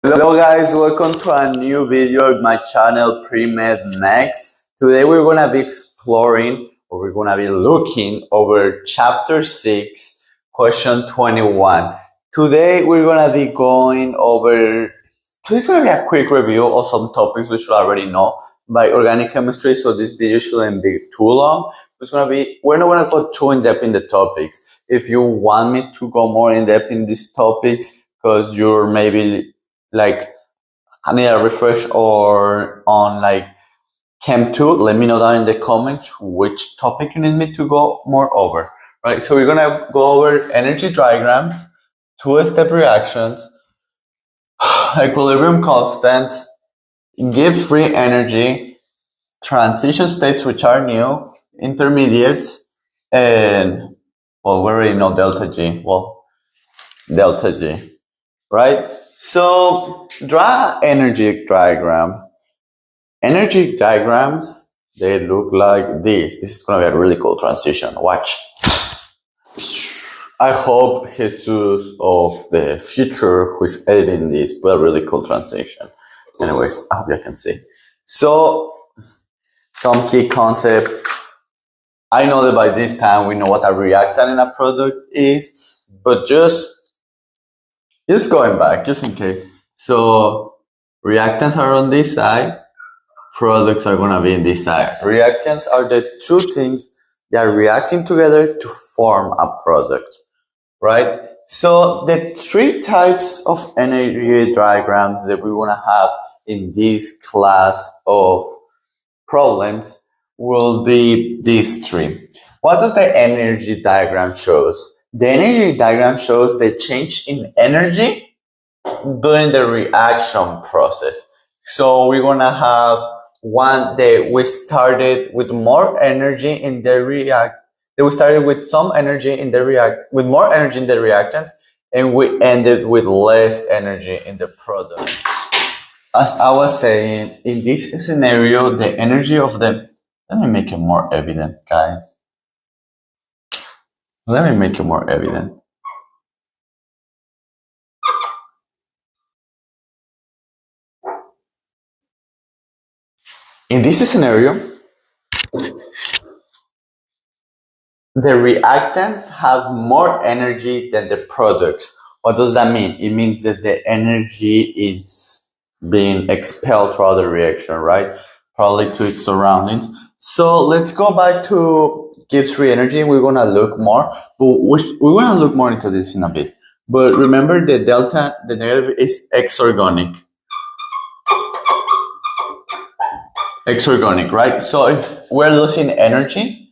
Hello guys, welcome to a new video of my channel Pre-Med Next. Today we're going to be exploring, or we're going to be looking over chapter 6, question 21. Today we're going to be going over, so it's going to be a quick review of some topics we should already know by organic chemistry, so this video shouldn't be too long. We're not going to go too in depth in the topics. If you want me to go more in depth in these topics, because you're maybe like I need a refresh or on like Chem 2, let me know down in the comments which topic you need me to go more over. Right, so we're gonna go over energy diagrams, two-step reactions, equilibrium constants, Gibbs free energy, transition states which are new, intermediates, and well, we already know delta G. Well, delta G, right? So draw energy diagram. Energy diagrams, they look like this. This is going to be a really cool transition. Watch. I hope Jesus of the future who is editing this put a really cool transition. Anyways, I hope you can see. So, some key concept. I know that by this time we know what a reactant in a product is, but just going back, just in case. So, reactants are on this side, products are going to be in this side. Reactants are the two things that are reacting together to form a product, right? So, the three types of energy diagrams that we want to have in this class of problems will be these three. What does the energy diagram shows? The energy diagram shows the change in energy during the reaction process. So we're going to have one that we started with more energy in the we started with some energy in the with more energy in the reactants, and we ended with less energy in the product. As I was saying, in this scenario, the energy of the, let me make it more evident, guys. Let me make it more evident. In this scenario, the reactants have more energy than the products. What does that mean? It means that the energy is being expelled throughout the reaction, right? Probably to its surroundings. So let's go back to Gibbs free energy. We're going to look more, but we're going to look more into this in a bit. But remember, the delta, the negative is exergonic. Exergonic, right? So if we're losing energy,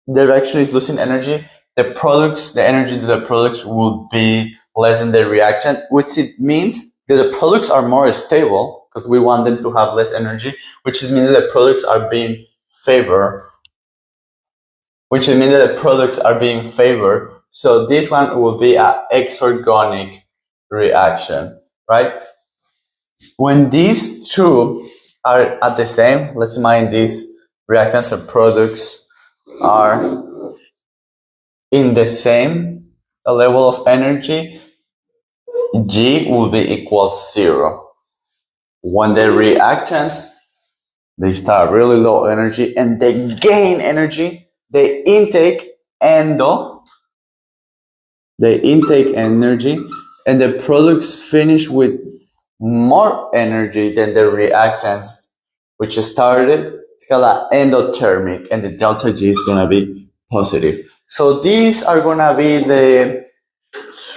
the reaction is losing energy, the energy to the products will be less than the reaction, which it means that the products are more stable because we want them to have less energy, which means that the products are being favored. So this one will be an exergonic reaction, right? When these two are at the same, let's imagine these reactants or products are in the same level of energy, G will be equal 0. When the reactants, they start really low energy and they gain energy, they intake energy, and the products finish with more energy than the reactants, which started. It's called endothermic, and the delta G is going to be positive. So these are going to be the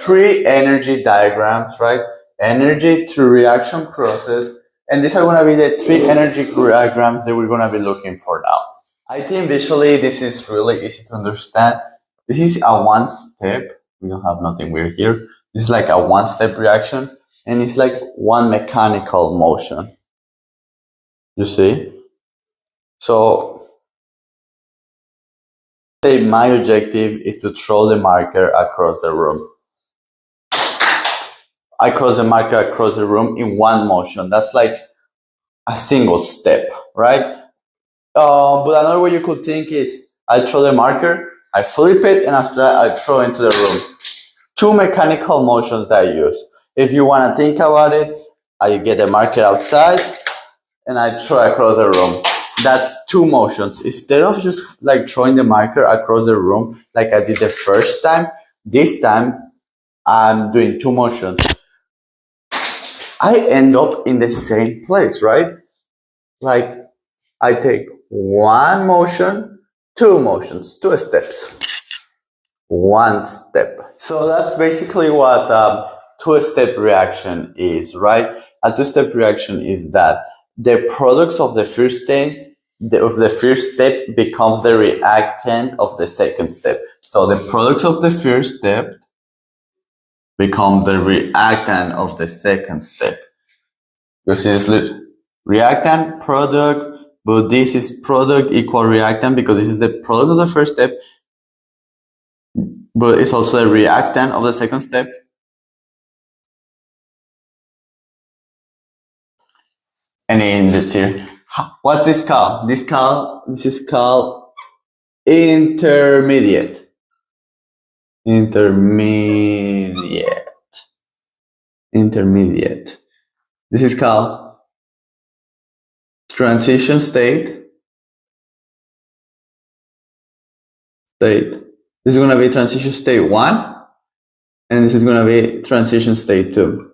three energy diagrams, right? Energy to reaction process. And these are going to be the three energy diagrams that we're going to be looking for now. I think visually this is really easy to understand. This is a one-step. We don't have nothing weird here. This is like a one-step reaction, and it's like one mechanical motion. You see? So, my objective is to throw the marker across the room. I cross the marker across the room in one motion. That's like a single step, right? But another way you could think is I throw the marker, I flip it, and after that I throw into the room. Two mechanical motions that I use. If you want to think about it, I get the marker outside and I throw across the room. That's two motions. Instead of just like throwing the marker across the room like I did the first time, this time I'm doing two motions. I end up in the same place, right? Like I take one motion, two motions, two steps, one step. So that's basically what two-step reaction is, right? A two-step reaction is that the products of the first step becomes the reactant of the second step. So the products of the first step become the reactant of the second step. This is reactant, product, but this is product equal reactant because this is the product of the first step, but it's also a reactant of the second step. And in this here, what's this called? This is called intermediate. Intermediate. This is called transition state. This is going to be transition state 1, and this is going to be transition state 2.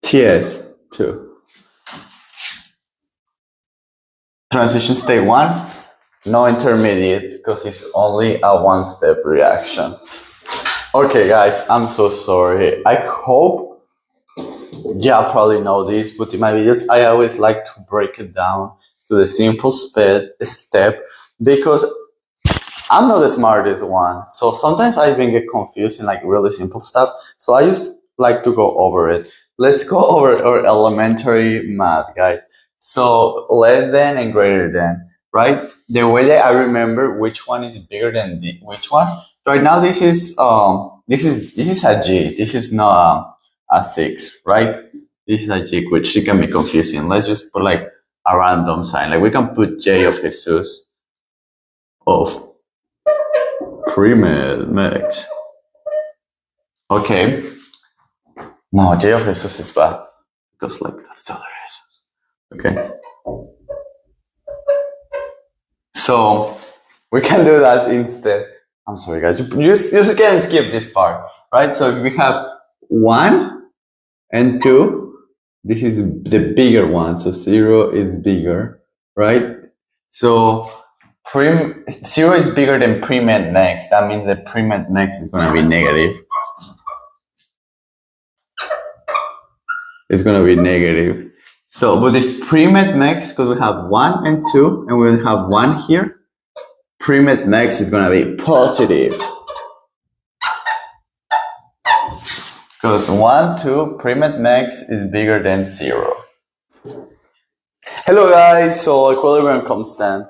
TS2. Transition state 1, no intermediate because it's only a one-step reaction. Okay, guys, I'm so sorry. I hope you probably know this, but in my videos, I always like to break it down to the simple step because I'm not the smartest one. So sometimes I even get confused in like really simple stuff. So I just like to go over it. Let's go over our elementary math, guys. So less than and greater than, right? The way that I remember which one is bigger than which one. Right now, this is a G. This is not a 6, right? This is a G, which can be confusing. Let's just put like a random sign. Like we can put J of Jesus of pre-med mix. Okay. No, J of Jesus is bad because like that's the other Jesus. Okay. So we can do that instead. I'm sorry, guys. You just can skip this part, right? So if we have 1 and 2, this is the bigger one. So 0 is bigger, right? So 0 is bigger than pre-med next. That means the pre-med next is going to be negative. It's going to be negative. So, but this pre-med max, because we have 1 and 2, and we'll have 1 here, pre-med max is going to be positive. Because 1, 2, pre-med max is bigger than 0. Hello guys, so equilibrium constant.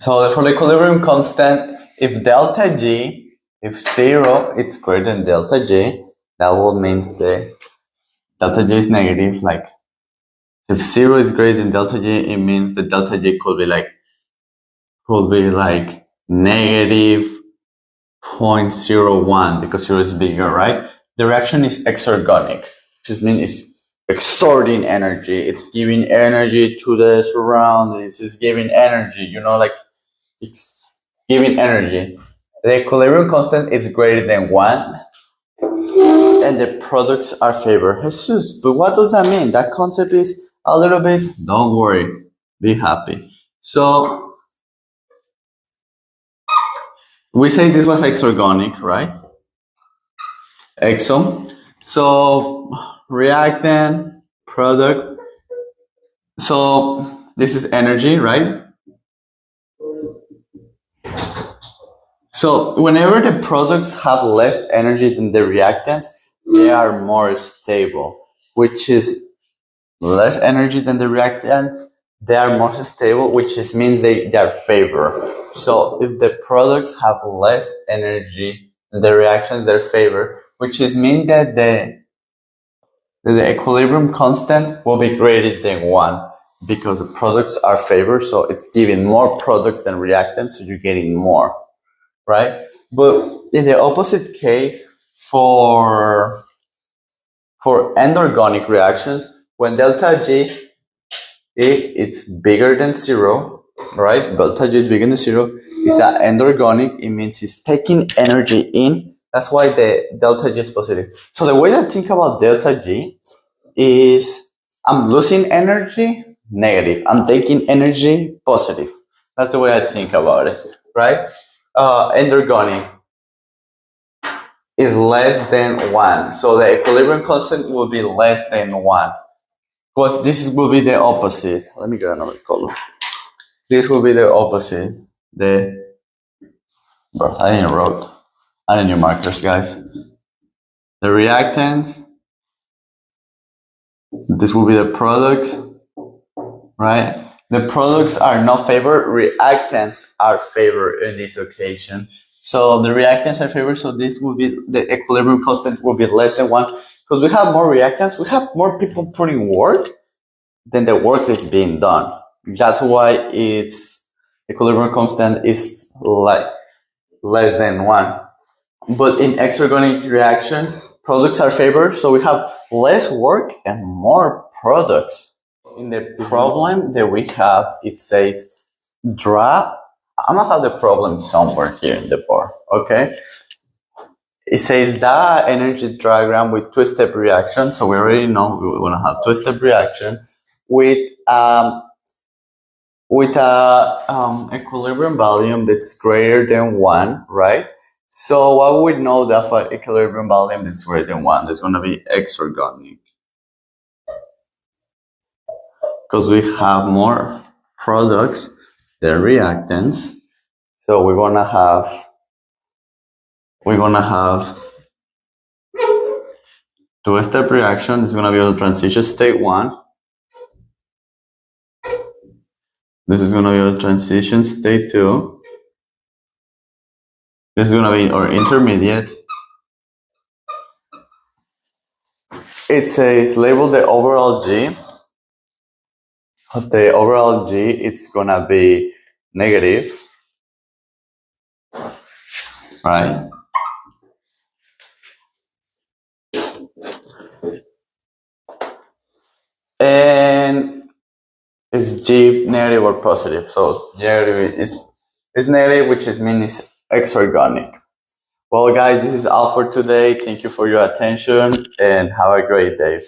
So for the equilibrium constant, if delta G, if 0 is greater than delta G, that will mean the delta G is negative. Like if 0 is greater than delta G, it means the delta G could be like negative 0.01 because 0 is bigger, right? The reaction is exergonic, which means it's exerting energy. It's giving energy to the surroundings. It's giving energy, like it's giving energy. The equilibrium constant is greater than 1. And the products are favored. Jesus, but what does that mean? That concept is a little bit, don't worry, be happy. So, we say this was exergonic, right? Exo. So, reactant, product. So, this is energy, right? So, whenever the products have less energy than the reactants, they are more stable, which is less energy than the reactants. They are more stable, which means they are favored. So if the products have less energy than the reactions, they're favored, which means that the equilibrium constant will be greater than 1. because the products are favored, so it's giving more products than reactants, so you're getting more, right? But in the opposite case, for endergonic reactions, when delta G it's bigger than 0, right? Delta G is bigger than 0. It's an endergonic. It means it's taking energy in. That's why the delta G is positive. So the way to think about delta G is I'm losing energy, negative. I'm taking energy, positive. That's the way I think about it, right? Endergonic is less than 1. So the equilibrium constant will be less than 1. Because this will be the opposite. Let me get another color. This will be the opposite. I didn't wrote. I didn't use markers, guys. The reactant. This will be the products, right? The products are not favored. Reactants are favored in this occasion. So the reactants are favored. So this will be the equilibrium constant will be less than 1 because we have more reactants. We have more people putting work than the work that's being done. That's why its equilibrium constant is like less than 1. But in exergonic reaction, products are favored, so we have less work and more products. In the problem that we have, it says draw. I'm gonna have the problem somewhere here in the board, okay? It says that energy diagram with two-step reaction, so we already know we want to have two-step reaction with a equilibrium volume that's greater than 1, right? So what we know that for equilibrium volume that's greater than 1, there's going to be exergonic. Because we have more products than reactants. So we're going to have two-step reaction. It's going to be the transition state 1. This is going to be the transition state 2. This is going to be our intermediate. It says label the overall G. The overall G, it's going to be negative, right? And it's G negative or positive. So negative is negative, which means it's exergonic. Well, guys, this is all for today. Thank you for your attention and have a great day.